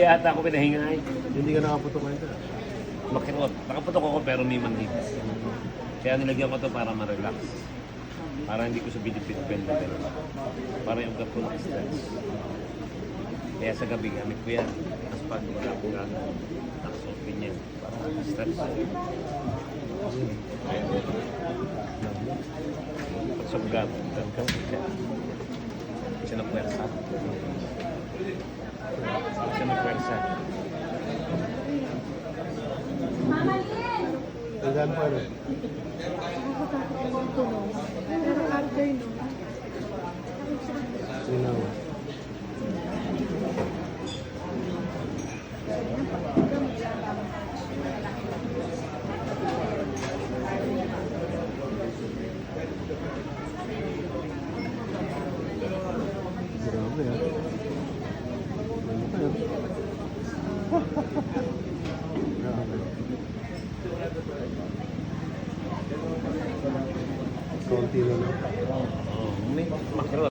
yata ako pinahinga eh. Hindi ka nakaputok ngayon sir. Makirot. Nakaputok ako pero may manhipis. Kaya nilagyan ko to para ma-relax. Para hindi ko sa binipit-penda. Para yung gap ko na-stress. Kaya sa gabi gamit ko yan. Tapos pag wala akong gagawin, nakasopin yan. Para stress. Pagsuggat. Kasi na pwersa. Kasi na pwersa. Tandaan po ano? Nakakatakot ang tunog. Pero after nun, Sinaw. Grabe ah. Ano kayo? Grabe. Konti na lang. May makirot.